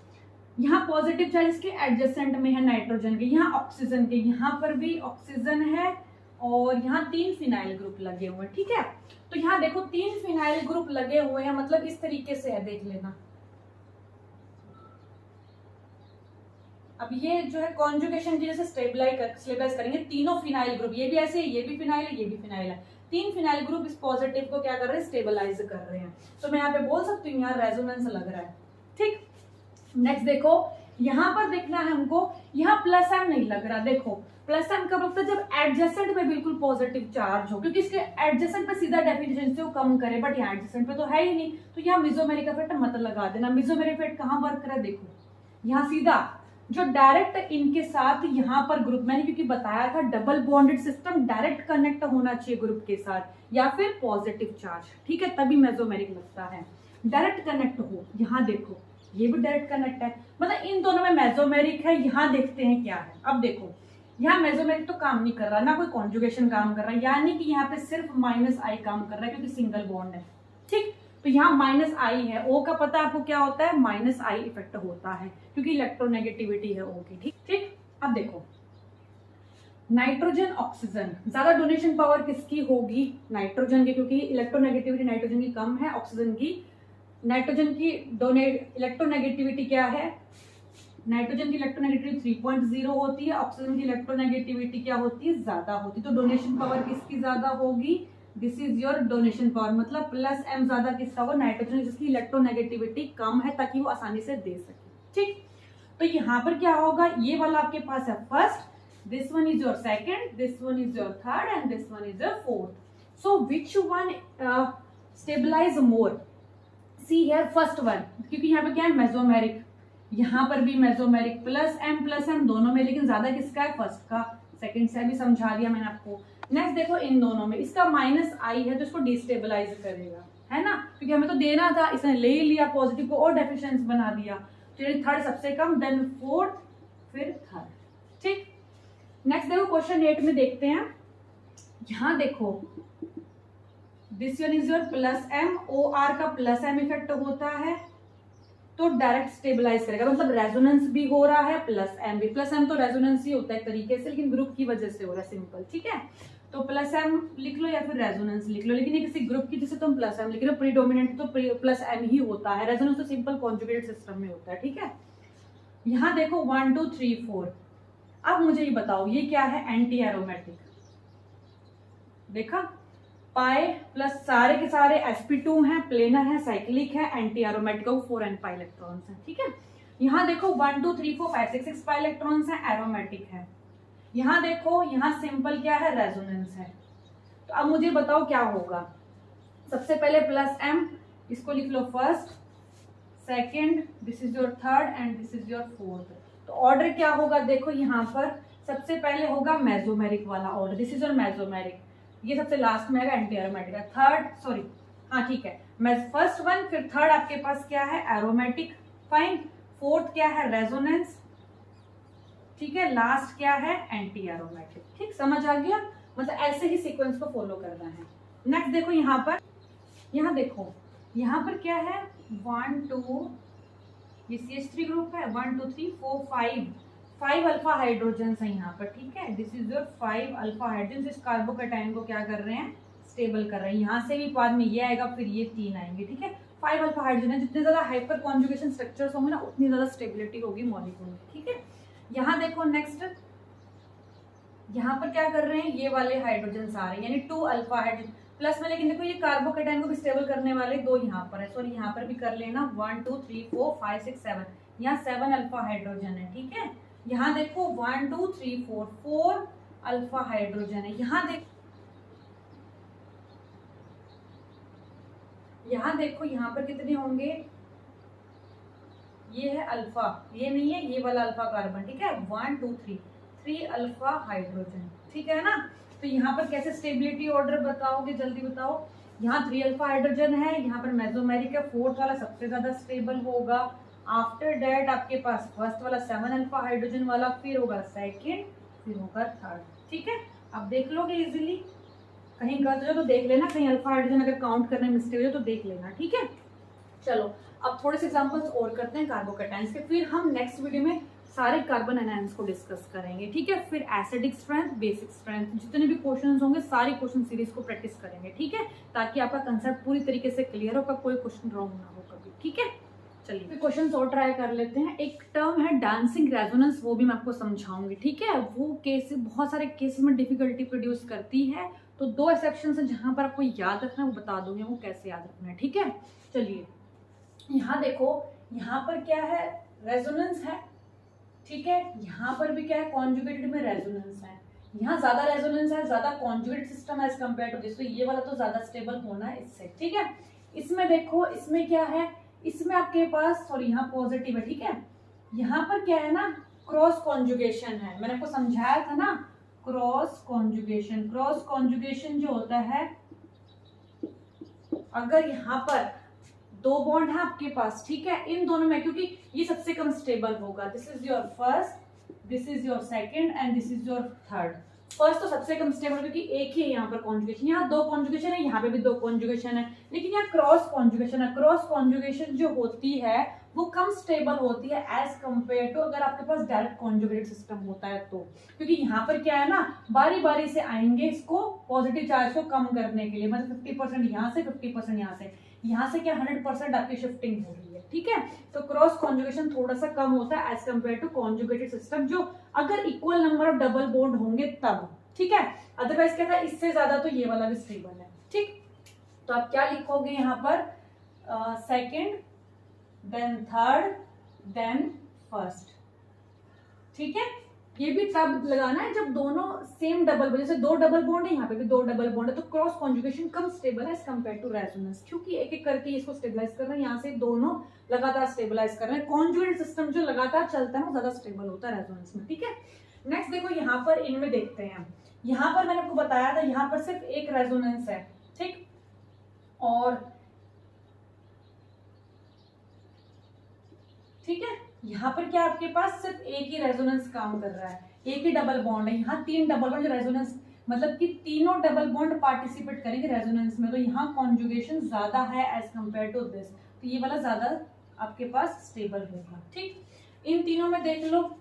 यहाँ पॉजिटिव चार्ज के एडजेसेंट में है नाइट्रोजन के, यहाँ ऑक्सीजन के, यहाँ पर भी ऑक्सीजन है, और यहाँ 3 फिनाइल ग्रुप लगे हुए हैं। ठीक है, तो यहाँ देखो 3 फिनाइल ग्रुप लगे हुए हैं, मतलब इस तरीके से है, देख लेना। अब ये जो है कॉन्जुगेशन की जैसे स्टेबलाइज करेंगे, तीनों फिनाइल ग्रुप, ये भी ऐसे, ये भी फिनाइल है, ये भी फिनाइल है, 3 फिनाइल ग्रुप इस पॉजिटिव को क्या कर रहे हैं, स्टेबलाइज कर रहे हैं। तो मैं यहाँ पे बोल सकती हूँ यहाँ रेजोनेंस लग रहा है। ठीक, नेक्स्ट देखो, यहाँ पर देखना है हमको, यहाँ प्लस M नहीं लग रहा। देखो प्लस M कब लगता है, जब एडजेसेंट में बिल्कुल पॉजिटिव चार्ज हो, क्योंकि इसके एडजेसेंट पे सीधा डेफिनेशन से वो कम करे, बट यहाँ एडजेसेंट पे तो है ही नहीं, तो यहाँ मेसोमेरिक इफेक्ट मत लगा देना। मेसोमेरिक इफेक्ट कहाँ वर्क करे, देखो यहाँ सीधा जो डायरेक्ट इनके साथ यहाँ पर ग्रुप, मैंने क्योंकि बताया था double bonded system direct connect होना चाहिए ग्रुप के साथ, या फिर पॉजिटिव चार्ज। ठीक है, तभी मेसोमेरिक लगता है, डायरेक्ट कनेक्ट हो। यहाँ देखो ये भी डायरेक्ट कनेक्ट है, मतलब इन दोनों में मेसोमेरिक है। यहाँ देखते हैं क्या है, अब देखो यहाँ मेसोमेरिक तो काम नहीं कर रहा, ना कोई कॉन्जुगेशन काम कर रहा है, यानी कि यहाँ पे सिर्फ -I काम कर रहा है, क्योंकि सिंगल बॉन्ड है। ठीक, तो यहाँ -I है, O का पता है आपको क्या होता है, -I इफेक्ट होता है, क्योंकि इलेक्ट्रोनेगेटिविटी है O की। ठीक ठीक, अब देखो नाइट्रोजन ऑक्सीजन, ज्यादा डोनेशन पावर किसकी होगी, नाइट्रोजन की, क्योंकि इलेक्ट्रोनेगेटिविटी नाइट्रोजन की कम है, ऑक्सीजन की। नाइट्रोजन की इलेक्ट्रोनेगेटिविटी क्या है, नाइट्रोजन की इलेक्ट्रोनेगेटिविटी 3.0 होती है, ऑक्सीजन की इलेक्ट्रोनेगेटिविटी क्या होती है, ज्यादा होती है। तो डोनेशन पावर किसकी ज्यादा होगी, this is your donation power, मतलब प्लस M ज्यादा किसका होगा, नाइट्रोजन, जिसकी इलेक्ट्रोनेगेटिविटी कम है, ताकि वो आसानी से दे सके। ठीक, तो यहाँ पर क्या होगा, ये वाला आपके पास है first, this one is your second, this one is your third, and this one is your fourth. So which one stabilise more, see here first one, क्योंकि यहाँ पे क्या है मेसोमेरिक, यहाँ पर भी मेसोमेरिक, प्लस M दोनों में, लेकिन ज्यादा किसका है, फर्स्ट का। सेकंड से भी समझा दिया मैंने आपको। नेक्स्ट देखो इन दोनों में इसका -I है, तो इसको डिस्टेबलाइज करेगा, है ना, क्योंकि हमें तो देना था, इसने ले लिया पॉजिटिव को और डेफिशिएंस बना दिया, तो थर्ड सबसे कम, देन फोर्थ, फिर थर्ड। ठीक, नेक्स्ट देखो क्वेश्चन 8 में देखते हैं, यहाँ देखो this one is your plus M, OR का प्लस M इफेक्ट होता है, तो डायरेक्ट स्टेबलाइज करेगा, मतलब रेजोनेंस भी हो रहा है, प्लस M भी। प्लस M तो रेजोनेंस ही होता है एक तरीके से, लेकिन ग्रुप की वजह से हो रहा है, सिंपल। ठीक है, तो प्लस M लिख लो या फिर रेजोनेंस लिख लो, लेकिन ये किसी ग्रुप की जैसे तुम प्लस M लिख रहे हो, प्रीडोमिनेंट तो प्लस M ही होता है, रेजोनेंस तो सिंपल कॉन्जुगेटेड सिस्टम में होता है। ठीक है, यहाँ देखो 1 2 3 4। अब मुझे ये बताओ ये क्या है, एंटी एरोमेटिक। देखा, पाई प्लस सारे के सारे sp2 हैं, प्लेनर है, साइक्लिक है, anti aromatic 4n pi electrons हैं। ठीक है, यहाँ देखो 1 2 3 4 5 6 6 पाई इलेक्ट्रॉन्स हैं, एरोमेटिक है। यहाँ देखो यहाँ सिंपल क्या है, रेजोनेंस है। तो अब मुझे बताओ क्या होगा, सबसे पहले प्लस M, इसको लिख लो first, second, this is your third, and this is your fourth. तो ऑर्डर क्या होगा, देखो यहाँ पर सबसे पहले होगा मेसोमेरिक वाला order, this is your mesomeric, ये सबसे लास्ट में आएगा एंटी एरोमेटिक। थर्ड सॉरी हाँ ठीक है, मैं फर्स्ट वन, फिर थर्ड आपके पास क्या है एरोमेटिक, फाइन। फोर्थ क्या है रेजोनेंस, ठीक है। लास्ट क्या है एंटी एरोमेटिक। ठीक, समझ आ गया? मतलब ऐसे ही सीक्वेंस को फॉलो करना है। नेक्स्ट देखो यहाँ पर, यहाँ देखो यहाँ पर क्या है 1 2, ये CH3 ग्रुप है, 1 2 3 4 5 अल्फा हाइड्रोजन है यहाँ पर, ठीक है। This is your 5 alpha hydrogen. इस कार्बोकैटायन को क्या कर रहे हैं स्टेबल कर रहे हैं। यहाँ से भी बाद में ये आएगा, फिर ये 3 आएंगे, ठीक है। 5 अल्फा हाइड्रोजन है, जितने ज्यादा हाइपर कॉन्जुगेशन स्ट्रक्चर्स होंगे ना उतनी ज्यादा स्टेबिलिटी होगी मॉलिक्यूल में, ठीक है। यहाँ देखो नेक्स्ट, यहाँ पर क्या कर रहे हैं ये वाले हाइड्रोजन आ रहे हैं, यानी 2 अल्फा हाइड्रोजन प्लस में। लेकिन देखो ये कार्बोकैटायन को भी स्टेबल करने वाले 2 यहाँ पर है, सॉरी यहाँ पर भी कर लेना 1 2 3 4 5 6 7, यहाँ 7 अल्फा हाइड्रोजन है, ठीक है। यहाँ देखो 1 2 3 4 4 अल्फा हाइड्रोजन है। यहाँ देखो यहाँ पर कितने होंगे, ये है अल्फा, ये नहीं है, ये वाला अल्फा कार्बन, ठीक है। 1 2 3 अल्फा हाइड्रोजन, ठीक है ना। तो यहाँ पर कैसे स्टेबिलिटी ऑर्डर बताओगे, जल्दी बताओ। यहाँ 3 अल्फा हाइड्रोजन है, यहाँ पर मेसोमेरिक है, फोर्थ वाला सबसे ज्यादा स्टेबल होगा। आफ्टर दैट आपके पास फर्स्ट वाला 7 अल्फा हाइड्रोजन वाला, फिर होगा सेकेंड, फिर होगा थर्ड, ठीक है। अब देख लोगे इजीली, कहीं गलत हो तो देख लेना, कहीं अल्फा हाइड्रोजन अगर काउंट करने में मिस्टेक हो तो देख लेना, ठीक है। चलो अब थोड़े से एग्जांपल्स और करते हैं कार्बोकैटायंस के, फिर हम नेक्स्ट वीडियो में सारे कार्बन एनायंस को डिस्कस करेंगे, ठीक है। फिर एसिडिक स्ट्रेंथ, बेसिक स्ट्रेंथ, जितने भी क्वेश्चंस होंगे सारी क्वेश्चन सीरीज को प्रैक्टिस करेंगे, ठीक है, ताकि आपका कंसेप्ट पूरी तरीके से क्लियर हो, आपका कोई क्वेश्चन रॉन्ग ना हो कभी, ठीक है। चलिए क्वेश्चन और ट्राई कर लेते हैं। एक टर्म है डांसिंग रेजोनेंस, वो भी मैं आपको समझाऊंगी, ठीक है। वो केस बहुत सारे केसेस में डिफिकल्टी प्रोड्यूस करती है, तो 2 एक्सेप्शन है जहां पर आपको याद रखना है, वो बता दूंगी वो कैसे याद रखना है, ठीक है। चलिए यहाँ देखो, यहाँ पर क्या है रेजोनेंस है, ठीक है। यहाँ पर भी क्या है कॉन्जुगेटेड में रेजोनेंस है, यहाँ ज्यादा रेजोनेंस है, ज्यादा कॉन्जुगेटेड सिस्टम है एज कम्पेयर टू दिस, तो ये वाला तो ज्यादा स्टेबल होना है इससे, ठीक है। इसमें देखो, इसमें क्या है, इसमें आपके पास सॉरी यहाँ पॉजिटिव है, ठीक है। यहाँ पर क्या है ना क्रॉस कॉन्जुगेशन है, मैंने आपको समझाया था ना क्रॉस कॉन्जुगेशन। क्रॉस कॉन्जुगेशन जो होता है, अगर यहाँ पर 2 बॉन्ड है आपके पास, ठीक है, इन दोनों में, क्योंकि ये सबसे कम स्टेबल होगा, this is your first, this is your second and this is your third. First तो सबसे कम स्टेबल, क्योंकि एक ही है यहाँ पर कॉन्जुगेशन, यहाँ 2 कॉन्जुगेशन है, यहाँ पे भी 2 कॉन्जुगेशन है, लेकिन यहाँ क्रॉस कॉन्जुगेशन है। क्रॉस कॉन्जुगेशन जो होती है वो कम स्टेबल होती है एज कम्पेयर टू अगर आपके पास डायरेक्ट कॉन्जुगेटेड सिस्टम होता है तो, क्योंकि यहाँ पर क्या है ना बारी बारी से आएंगे इसको पॉजिटिव चार्ज को कम करने के लिए, मतलब 50% यहाँ से 50% यहाँ से क्या 100% आपकी शिफ्टिंग हो रही है, ठीक है। तो क्रॉस कॉन्जुगेशन थोड़ा सा कम होता है as compare to conjugated system, जो अगर equal number of double bond होंगे तब, ठीक है। अदरवाइज क्या था इससे ज्यादा तो ये वाला भी स्टेबल है, ठीक। तो आप क्या लिखोगे यहाँ पर second, then third, then first, ठीक है। ये भी तब लगाना है जब दोनों सेम डबल बॉन्ड, जैसे 2 डबल बॉन्ड है, यहाँ पे भी 2 डबल बॉन्ड है, तो क्रॉस कॉन्जुगेशन कम स्टेबल है एज कम्पेयर टू रेजोनेंस, क्योंकि एक एक करके इसको स्टेबलाइज कर रहे हैं, यहाँ से दोनों लगातार स्टेबलाइज कर रहे हैं। कॉन्जुगेटेड सिस्टम जो लगातार चलता है वो ज्यादा स्टेबल होता है रेजोनेंस में, ठीक है। नेक्स्ट देखो यहाँ पर इनमें देखते हैं, यहाँ पर मैंने आपको बताया था यहाँ पर सिर्फ एक रेजोनेंस है, ठीक, और ठीक है यहाँ पर क्या आपके पास सिर्फ एक ही रेजोनेंस काम कर रहा है, एक ही डबल बॉन्ड है, यहाँ 3 डबल बॉन्ड रेजोनेंस, मतलब कि तीनों डबल बॉन्ड पार्टिसिपेट करेंगे रेजोनेंस में, तो यहाँ कॉन्जुगेशन ज्यादा है एज कंपेयर टू दिस, तो ये वाला ज्यादा आपके पास स्टेबल होगा, ठीक। इन तीनों में देख लो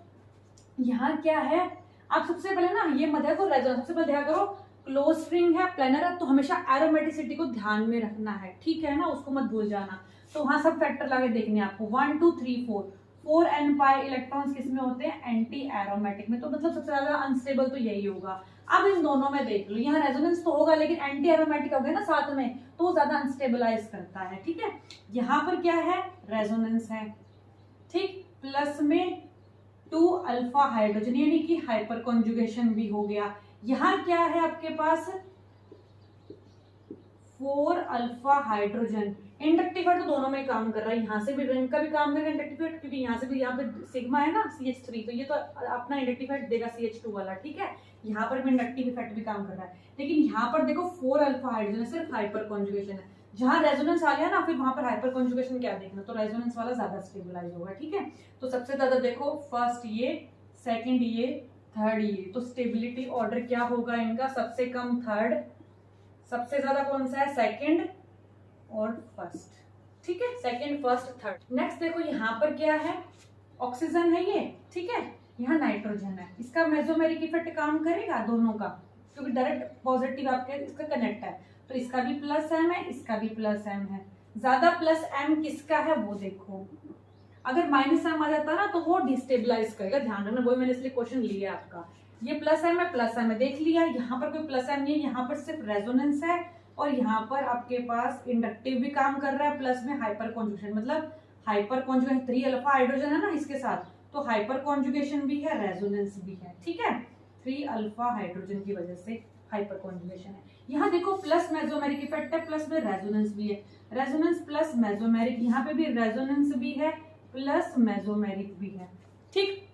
यहाँ क्या है, आप सबसे पहले ना ये मत को रेजोनेंस, सबसे पहले ध्यान करो क्लोज रिंग है, प्लेनर है, तो हमेशा एरोमेटिसिटी को ध्यान में रखना है, ठीक है ना, उसको मत भूल जाना। तो वहां सब फैक्टर लगे देखने आपको 1 2 3 4 n पाई इलेक्ट्रॉन्स किसमें होते हैं एंटी एरोमेटिक में, तो मतलब सबसे ज्यादा अनस्टेबल तो यही होगा। अब इन दोनों में देख लो, यहाँ रेजोनेंस तो होगा लेकिन एंटी एरोमेटिक हो गया ना साथ में, तो ज्यादा अनस्टेबलाइज करता है, ठीक है। यहाँ पर क्या है रेजोनेंस है, ठीक, प्लस में 2 अल्फा हाइड्रोजन, यानी कि हाइपर कॉन्जुगेशन भी हो गया। यहाँ क्या है आपके पास 4 अल्फा हाइड्रोजन, इंडक्टिव इफेक्ट तो दोनों में काम कर रहा है, यहाँ से भी रिंग का भी काम करेगा इंडक्टिव इफेक्ट, क्योंकि यहाँ से भी, यहाँ पे सिग्मा है ना CH3, तो ये तो अपना इंडक्टिव इफेक्ट देगा CH2 वाला, ठीक है। यहाँ पर भी इंडक्टिव इफेक्ट भी काम कर रहा है, लेकिन यहाँ पर देखो 4 अल्फा हाइड्रोजन सिर्फ हाइपर कॉन्जुगेशन है। जहाँ रेजोनेंस आ गया ना, फिर वहां पर हाइपर कॉन्जुगेशन क्या देखना, तो रेजोनेंस वाला ज्यादा स्टेबलाइज होगा, ठीक है। तो सबसे ज्यादा देखो फर्स्ट ये, सेकंड ये, थर्ड ये, तो स्टेबिलिटी ऑर्डर क्या होगा इनका, सबसे कम थर्ड, सबसे ज्यादा कौन सा है, सेकंड और फर्स्ट, ठीक है, सेकंड फर्स्ट थर्ड। नेक्स्ट देखो यहाँ पर क्या है, ऑक्सीजन है ये, ठीक है, यहाँ नाइट्रोजन है, इसका मेसोमेरिक इफेक्ट काम करेगा दोनों का, क्योंकि डायरेक्ट पॉजिटिव आपके इसका कनेक्ट है, तो इसका भी प्लस एम है, इसका भी प्लस एम है। ज्यादा प्लस एम किसका है वो देखो, अगर माइनस एम आ जाता ना तो वो डिस्टेबलाइज करेगा, ध्यान रखना, वही मैंने इसलिए क्वेश्चन लिया आपका। ये प्लस एम है, प्लस एम है, देख लिया, यहाँ पर कोई प्लस एम नहीं है, यहाँ पर सिर्फ रेजोनेंस है, और यहाँ पर आपके पास इंडक्टिव भी काम कर रहा है, प्लस में हाइपर कॉन्जुगेशन, मतलब हाइपर कॉन्जुगेशन 3 अल्फा हाइड्रोजन है ना इसके साथ, तो हाइपर कॉन्जुगेशन भी है, रेजोनेंस भी है, ठीक है, 3 अल्फा हाइड्रोजन की वजह से हाइपर कॉन्जुगेशन है। यहाँ देखो प्लस मेसोमेरिक इफेक्ट है, प्लस में रेजोनेंस भी है, रेजोनेंस प्लस मेसोमेरिक, यहाँ पे भी रेजोनेंस भी है प्लस मेसोमेरिक भी है, ठीक।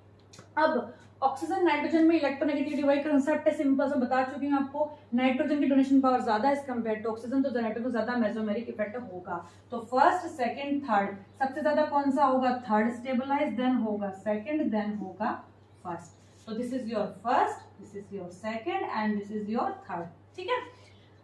अब ऑक्सीजन नाइट्रोजन में इलेक्ट्रोनेगेटिविटी वही कंसेप्ट है, सिंपल सा बता चुकी हूँ आपको, नाइट्रोजन की डोनेशन पावर ज्यादा है एज कम्पेयर टू ऑक्सीजन, तो नाइट्रोजन को ज्यादा मेसोमेरिक इफेक्ट होगा। तो फर्स्ट सेकंड थर्ड, सबसे ज्यादा कौन सा होगा, थर्ड स्टेबलाइज, देन होगा सेकंड, देन होगा फर्स्ट। तो this is your first, this is your second and this is your third, ठीक है।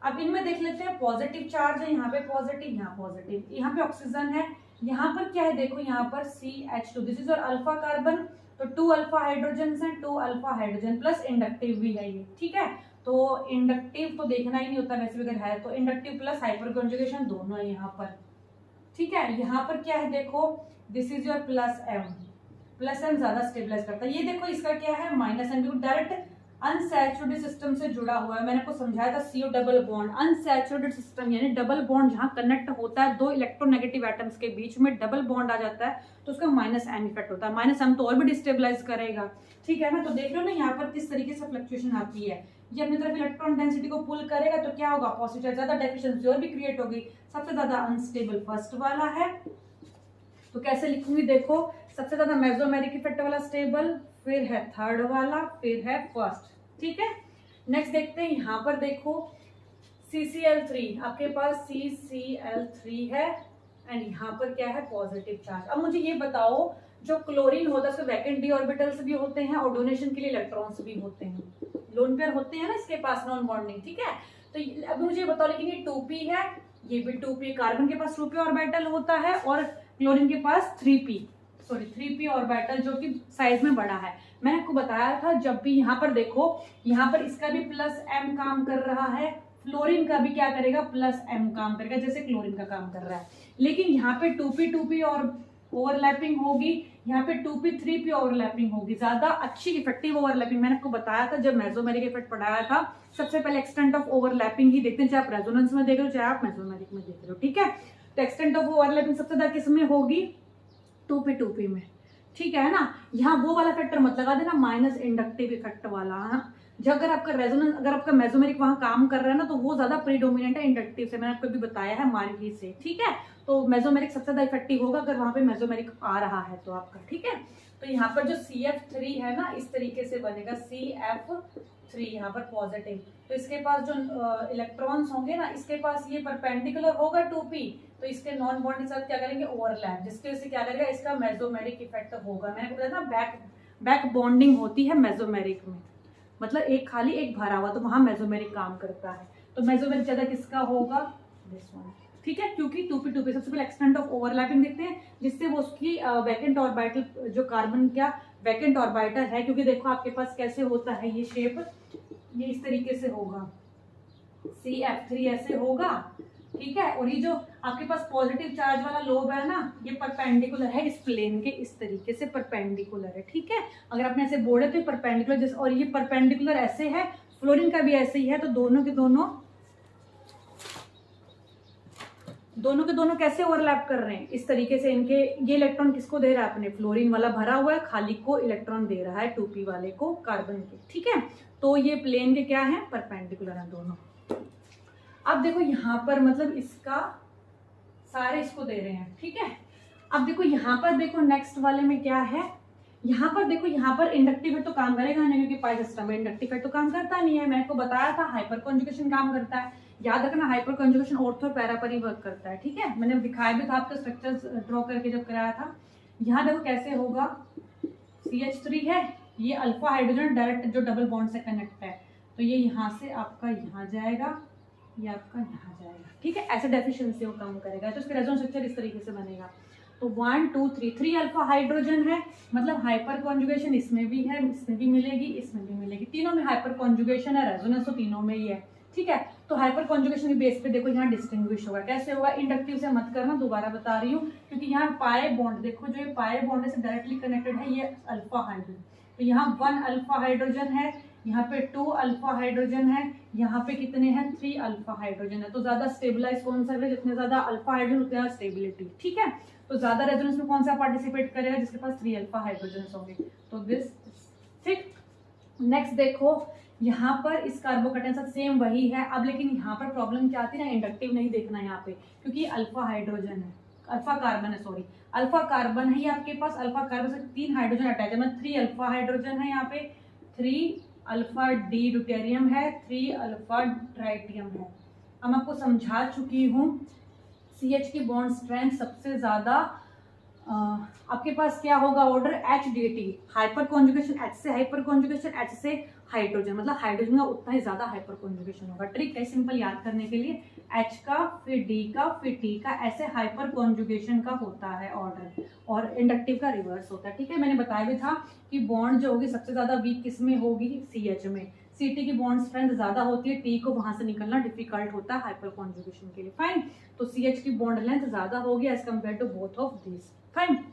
अब इनमें देख लेते हैं, पॉजिटिव चार्ज है, यहाँ पे पॉजिटिव, यहाँ पॉजिटिव, यहाँ पे ऑक्सीजन है, यहाँ पर क्या है देखो, यहाँ पर CH2, this is your alpha carbon, तो 2 अल्फा हाइड्रोजन है, 2 अल्फा हाइड्रोजन प्लस इंडक्टिव भी है ये, ठीक है। तो इंडक्टिव तो देखना ही नहीं होता वैसे भी अगर है तो, इंडक्टिव प्लस हाइपर कॉन्जुगेशन दोनों है यहाँ पर, ठीक है। यहाँ पर क्या है देखो, this is your plus M, plus M ज्यादा स्टेबलाइज करता है, ये देखो इसका क्या है माइनस एम, क्योंकि डायरेक्ट अनसैचुरेटेड सिस्टम से जुड़ा हुआ है, मैंने आपको समझाया था CO double bond, unsaturated system यानी डबल बॉन्ड जहां कनेक्ट होता है दो इलेक्ट्रोनेगेटिव एटम्स के बीच में, डबल बॉन्ड आ जाता है तो उसका माइनस एम इफेक्ट होता है, माइनस एम तो और भी डिस्टेबलाइज करेगा, ठीक है ना। तो देख लो ना यहाँ पर किस तरीके से फ्लक्चुएशन आती है, ये अपनी तरफ इलेक्ट्रॉन डेंसिटी को पुल करेगा तो क्या होगा, पॉजिटिव ज्यादा डेफिशिएंसी और भी क्रिएट होगी, सबसे ज्यादा अनस्टेबल फर्स्ट वाला है, तो कैसे लिखूंगी देखो, सबसे ज्यादा मेसोमेरिक इफेक्ट वाला स्टेबल, फिर है थर्ड वाला, फिर है फर्स्ट, ठीक है। नेक्स्ट देखते हैं, यहाँ पर देखो CCl3, आपके पास CCl3 है एंड यहाँ पर क्या है पॉजिटिव चार्ज। अब मुझे ये बताओ, जो क्लोरीन होता है उसके वैकेंट डी ऑर्बिटल्स भी होते हैं और डोनेशन के लिए इलेक्ट्रॉन्स भी होते हैं, लोन पेयर होते हैं ना इसके पास, नॉन बॉन्डिंग, ठीक है। तो अब मुझे बताओ, लेकिन ये 2p है, ये भी 2p, कार्बन के पास 2p ऑर्बिटल होता है और क्लोरीन के पास 3p ऑर्बिटल जो कि साइज में बड़ा है। मैंने आपको बताया था, जब भी यहाँ पर देखो, यहाँ पर इसका भी प्लस m काम कर रहा है, फ्लोरीन का भी क्या करेगा, प्लस m काम करेगा, जैसे क्लोरीन का काम कर रहा है, लेकिन यहाँ पे 2p और ओवरलैपिंग होगी, यहाँ पे 2p 3p ओवरलैपिंग होगी, ज्यादा अच्छी इफेक्टिव ओवरलैपिंग। मैंने आपको बताया था जब मेसोमेरिक इफेक्ट पढ़ाया था, सबसे पहले एक्सटेंट ऑफ ओवरलैपिंग ही देखते हैं, चाहे आप रेजोनेंस में देख रहे हो चाहे आप मेसोमेरिक में देख रहे हो, ठीक है। तो एक्सटेंट ऑफ ओवरलैपिंग सबसे ज्यादा किस में होगी, 2p में, ठीक है ना। यहाँ वो वाला फैक्टर मत लगा देना, माइनस इंडक्टिव इफेक्ट वाला, जब अगर आपका रेजोनेंस, अगर आपका मेसोमेरिक वहां काम कर रहा है ना, तो वो ज्यादा प्रीडोमिनेंट है इंडक्टिव से, मैंने आपको भी बताया है मार्गी से, ठीक है। तो मेसोमेरिक सबसे ज्यादा इफेक्टिव होगा अगर वहां पे मेसोमेरिक आ रहा है तो आपका, ठीक है। तो यहाँ पर जो CF3 है ना, इस तरीके से बनेगा, CF3 यहाँ पर पॉजिटिव, तो इसके पास जो इलेक्ट्रॉन्स होंगे ना, इसके पास ये परपेंडिकुलर होगा 2p, तो इसके नॉन बॉन्ड के साथ क्या करेंगे, ओवरलैप, जिसके वजह से क्या करेगा, इसका मेसोमेरिक इफेक्ट होगा। मैंने बताया था बैक बॉन्डिंग होती है मेसोमेरिक में, मतलब एक खाली एक भरा हुआ, तो वहां मेसोमेरिक काम करता है। तो मेसोमेरिक ज्यादा किसका होगा, दिस वन, ठीक है, क्योंकि 2p सबसे पहले एक्सटेंट ऑफ ओवरलैपिंग देखते हैं, जिससे वो उसकी वैकेंट ऑर्बिटल, जो कार्बन क्या वैकेंट ऑर्बिटल है, क्योंकि देखो आपके पास कैसे होता है ये शेप, ये इस तरीके से होगा, CF3 ऐसे होगा, ठीक है। और ये जो आपके पास पॉजिटिव चार्ज वाला लोब है ना, ये परपेंडिकुलर है इस प्लेन के, इस तरीके से परपेंडिकुलर है, ठीक है। अगर आपने ऐसे बोर्ड है तो परपेंडिकुलर, जैसे, और ये परपेंडिकुलर ऐसे है, फ्लोरीन का भी ऐसे ही है, तो दोनों के दोनों कैसे ओवरलैप कर रहे हैं, इस तरीके से इनके, ये इलेक्ट्रॉन किसको दे रहा है, अपने फ्लोरीन वाला भरा हुआ है, खाली को इलेक्ट्रॉन दे रहा है 2p वाले को, कार्बन के, ठीक है। तो ये प्लेन के क्या है, परपेंडिकुलर है दोनों। अब देखो यहाँ पर मतलब इसका सारे इसको दे रहे हैं, ठीक है। अब देखो यहाँ पर देखो नेक्स्ट वाले में क्या है, यहाँ पर देखो, यहाँ पर इंडक्टिव है तो काम करेगा नहीं, क्योंकि पाई सिस्टम में इंडक्टिव है तो काम करता नहीं है। मैंने को बताया था हाइपर कॉन्जुगेशन काम करता है, याद रखना हाइपर कॉन्जुगेशन ऑर्थो पैरा पर ही वर्क करता है, ठीक है। मैंने दिखाया भी था आपको स्ट्रक्चर्स ड्रॉ करके जब कराया था। यहाँ देखो कैसे होगा, CH3 है, ये अल्फा हाइड्रोजन डायरेक्ट जो डबल बॉन्ड से कनेक्ट है, तो ये यहाँ से आपका यहाँ जाएगा, ये आपका यहाँ जाएगा, ठीक है। ऐसे डेफिशिएंसी वो काम करेगा, तो इसका रेजोनेंस स्ट्रक्चर इस तरीके से बनेगा। तो 1 2 3 अल्फा हाइड्रोजन है, मतलब हाइपर कॉन्जुगेशन इसमें भी है, इसमें भी मिलेगी, इसमें भी मिलेगी, तीनों में हाइपर कॉन्जुगेशन है, रेजोनेंस तो तीनों में ही है, ठीक है। तो हाइपर कॉन्जुगेशन के बेस पे देखो यहाँ डिस्टिंग्विश होगा, कैसे होगा, इंडक्टिव से मत करना, दोबारा बता रही हूँ, क्योंकि यहाँ पाए बॉन्ड देखो, जो ये पाए बॉन्ड से डायरेक्टली कनेक्टेड है, ये अल्फा हाइड्रोजन, तो यहाँ 1 अल्फा हाइड्रोजन है, यहाँ पे 2 अल्फा हाइड्रोजन है, यहाँ पे कितने हैं 3 अल्फा हाइड्रोजन है। तो ज्यादा स्टेबलाइज कौन सा है, जितने ज्यादा अल्फा हाइड्रोजन उतनी ज्यादा स्टेबिलिटी, ठीक है। तो ज्यादा रेजोनेंस में कौन सा पार्टिसिपेट करेगा, जिसके पास 3 अल्फा हाइड्रोजन होंगे, तो दिस, ठीक। नेक्स्ट देखो यहाँ पर इस कार्बोकेटाइन साथ सेम वही है, अब लेकिन यहाँ पर प्रॉब्लम क्या आती है ना, इंडक्टिव नहीं देखना यहाँ पे, क्योंकि अल्फा हाइड्रोजन है, अल्फा कार्बन है, सॉरी अल्फा कार्बन है, ये आपके पास अल्फा कार्बन से 3 हाइड्रोजन अटैच है, मतलब 3 अल्फा हाइड्रोजन है, यहाँ पे 3 अल्फा डी ड्यूटेरियम है, 3 अल्फा ट्राइटियम है। अब आपको समझा चुकी हूँ, CH की बॉन्ड स्ट्रेंथ सबसे ज्यादा आपके पास क्या होगा order, HDT, hyper conjugation H से हाइपर कॉन्जुगेशन H से हाइड्रोजन, मतलब हाइड्रोजन का उतना ही ज्यादा हाइपर कॉन्जुगेशन होगा। ट्रिक है सिंपल याद करने के लिए, H का फिर D का फिर T का, ऐसे हाइपर कॉन्जुगेशन का होता है ऑर्डर, और इंडक्टिव का रिवर्स होता है, ठीक है। मैंने बताया भी था कि बॉन्ड जो होगी सबसे ज्यादा वीक किस में होगी, CH में, CT की बॉन्ड स्ट्रेंथ ज्यादा होती है, T को वहां से निकलना डिफिकल्ट होता है हाइपर कॉन्जुगेशन के लिए, फाइन। तो CH की बॉन्ड लेंथ ज्यादा होगी as compare to both of this, fine.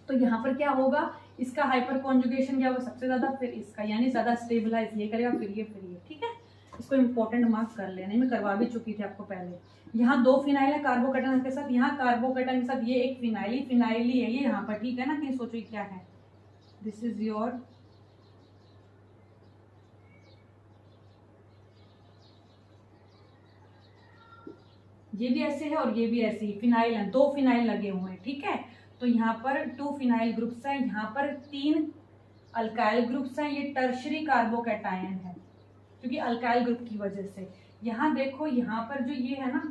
तो यहाँ पर क्या होगा, इसका हाइपर कॉन्जुगेशन क्या होगा सबसे ज्यादा, फिर इसका, यानी ज्यादा स्टेबलाइज ये करेगा, फिर ये, ठीक है। इसको इंपॉर्टेंट मार्क कर लेना, मैं करवा भी चुकी थी आपको पहले। यहाँ 2 फिनाइल है कार्बोकेटाइन के साथ, यहाँ कार्बोकेटाइन के साथ ये एक फिनाइल ही है ये यहाँ पर, ठीक है ना। कि सोचो क्या है, दिस इज योर ये भी ऐसे है और ये भी ऐसे ही फिनाइल है, 2 फिनाइल लगे हुए हैं, ठीक है। तो यहाँ पर 2 फिनाइल ग्रुप्स हैं, यहाँ पर 3 अल्काइल ग्रुप्स हैं, ये टर्शरी कार्बोकेटायन है, क्योंकि अल्काइल ग्रुप की वजह से। यहाँ देखो यहाँ पर जो ये है ना,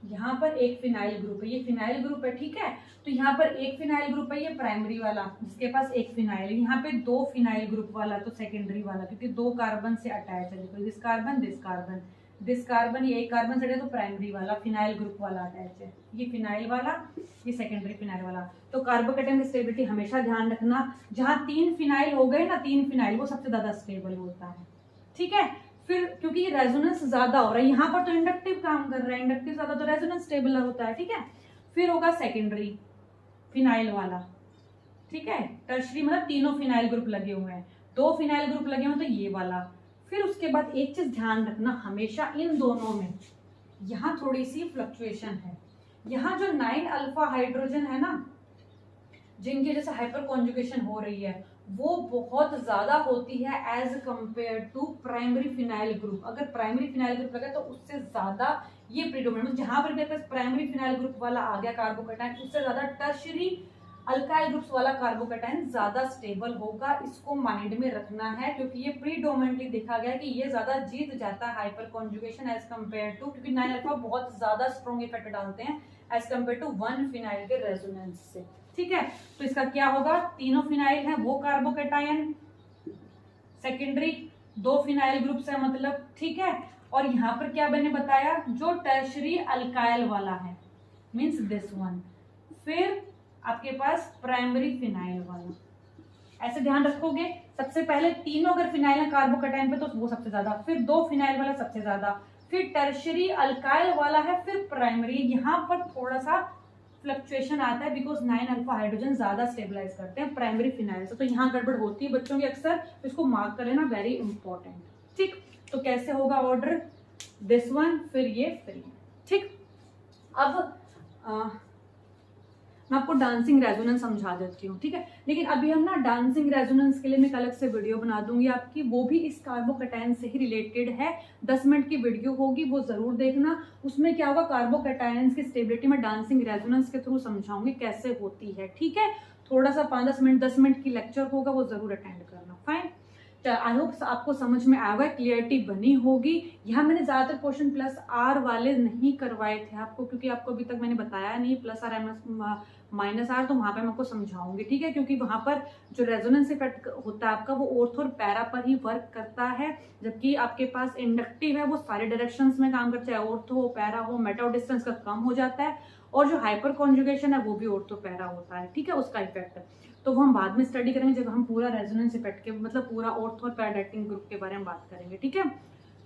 यहाँ पर एक फिनाइल ग्रुप है, ये फिनाइल ग्रुप है, ठीक है। तो यहाँ पर एक फिनाइल ग्रुप है, ये प्राइमरी वाला जिसके पास एक फिनाइल है, यहाँ पे 2 फिनाइल ग्रुप वाला तो सेकेंडरी वाला, क्योंकि 2 कार्बन से अटैच है, देखो this carbon this carbon this carbon, ये एक कार्बन से तो प्राइमरी वाला फिनाइल ग्रुप वाला अटैच है, ये फिनाइल वाला, ये सेकेंडरी फिनाइल वाला। तो कार्बोकेटाइन की स्टेबिलिटी हमेशा ध्यान रखना, जहां 3 फिनाइल हो गए ना, 3 फिनाइल वो सबसे ज्यादा स्टेबल होता है, ठीक है। फिर क्योंकि रेजोनेंस ज्यादा हो रहा है, यहाँ पर तो इंडक्टिव काम कर रहा है, इंडक्टिव ज्यादा तो रेजोनेंस स्टेबल होता है, ठीक है। फिर होगा सेकेंडरी फिनाइल वाला, ठीक है। टर्शरी मतलब तीनों फिनाइल ग्रुप लगे हुए हैं, 2 फिनाइल ग्रुप लगे हुए तो ये वाला। फिर उसके बाद एक चीज ध्यान रखना हमेशा, इन दोनों में यहाँ थोड़ी सी फ्लक्चुएशन है, यहाँ जो 9 अल्फा हाइड्रोजन है ना, जिनकी वजह से हाइपर कॉन्जुगेशन हो रही है, वो बहुत ज्यादा होती है as compare to primary phenyl group. अगर प्राइमरी फिनाइल ग्रुप लगा तो उससे ज्यादा ये प्रीडोमिनेंट, जहां पर मेरे पास प्राइमरी फिनाइल ग्रुप वाला आ गया कार्बोकेटाइन, उससे ज्यादा टर्शरी अल्काइल ग्रुप्स वाला कार्बोकेटाइन ज्यादा स्टेबल होगा। इसको माइंड में रखना है, क्योंकि ये प्रीडोमिनेंटली देखा गया कि ये ज्यादा जीत जाता है hyper conjugation as compare to, क्योंकि 9 अल्फा बहुत ज्यादा स्ट्रॉन्ग इफेक्ट डालते हैं एज कंपेयर टू 1 फिनाइल के रेजोनेंस से, ठीक है। तो इसका क्या होगा, तीनों फिनाइल है वो कार्बोकेटाइन, सेकेंडरी 2 फिनाइल ग्रुप्स है मतलब, ठीक है। और यहाँ पर क्या मैंने बताया, जो टर्शरी अल्काइल वाला है मीन्स दिस वन, फिर आपके पास प्राइमरी फिनाइल वाला, ऐसे ध्यान रखोगे। सबसे पहले तीनों अगर फिनाइल है कार्बोकेटाइन पे तो वो सबसे ज्यादा, फिर 2 फिनाइल वाला सबसे ज्यादा, फिर टर्शरी अल्काइल वाला है, फिर प्राइमरी। यहाँ पर थोड़ा सा फ्लक्चुएशन आता है बिकॉज 9 अल्फा हाइड्रोजन ज्यादा स्टेबलाइज करते हैं प्राइमरी फिनाइल से, तो यहाँ गड़बड़ होती है बच्चों की अक्सर, तो इसको मार्क कर लेना, वेरी इंपॉर्टेंट, ठीक। तो कैसे होगा ऑर्डर, दिस वन फिर ये, ठीक। अब मैं आपको डांसिंग रेजोनेंस समझा देती हूँ, ठीक है। लेकिन अभी हम ना डांसिंग रेजोनेंस के लिए मैं एक अलग से वीडियो बना दूंगी आपकी, वो भी इस कार्बोकैटायन से ही रिलेटेड है। 10 मिनट की वीडियो होगी, वो जरूर देखना। उसमें क्या होगा, कार्बोकैटायंस की स्टेबिलिटी में डांसिंग रेजोनेंस के थ्रू समझाऊंगी कैसे होती है, ठीक है। थोड़ा सा 5-10 मिनट 10 मिनट की लेक्चर होगा, वो जरूर अटेंड करना। फाइन, आई होप आपको समझ में आएगा, क्लियरिटी बनी होगी। यहाँ मैंने ज्यादातर क्वेश्चन प्लस आर वाले नहीं करवाए थे आपको, क्योंकि आपको अभी तक मैंने बताया नहीं प्लस आर माइनस आर, तो वहां पे मैं आपको समझाऊंगी, ठीक है। क्योंकि वहां पर जो रेजोनेंस इफेक्ट होता है आपका, वो ऑर्थो और पैरा पर ही वर्क करता है, जबकि आपके पास इंडक्टिव है वो सारे डायरेक्शंस में काम करता है, चाहे ऑर्थो हो पैरा हो, मेटा डिस्टेंस का कम हो जाता है। और जो हाइपर कॉन्जुगेशन है वो भी ऑर्थो पैरा होता है, ठीक है, उसका इफेक्ट है। तो वो हम बाद में स्टडी करेंगे जब हम पूरा रेजोनेंस इफेक्ट के मतलब पूरा ऑर्थो और पैराडाक्टिल ग्रुप के बारे में बात करेंगे, ठीक है।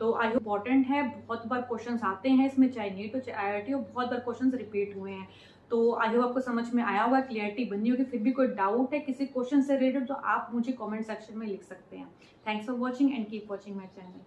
तो आई होप इंपॉर्टेंट है, बहुत बार क्वेश्चंस आते हैं इसमें, चाहे नीट हो चाहे आईआईटी हो, बहुत बार क्वेश्चंस रिपीट हुए हैं। तो आई होप आपको समझ में आया होगा, क्लियरिटी बनी होगी। फिर भी कोई डाउट है किसी क्वेश्चन से रिलेटेड तो आप मुझे कमेंट सेक्शन में लिख सकते हैं। Thanks for watching and keep watching my channel.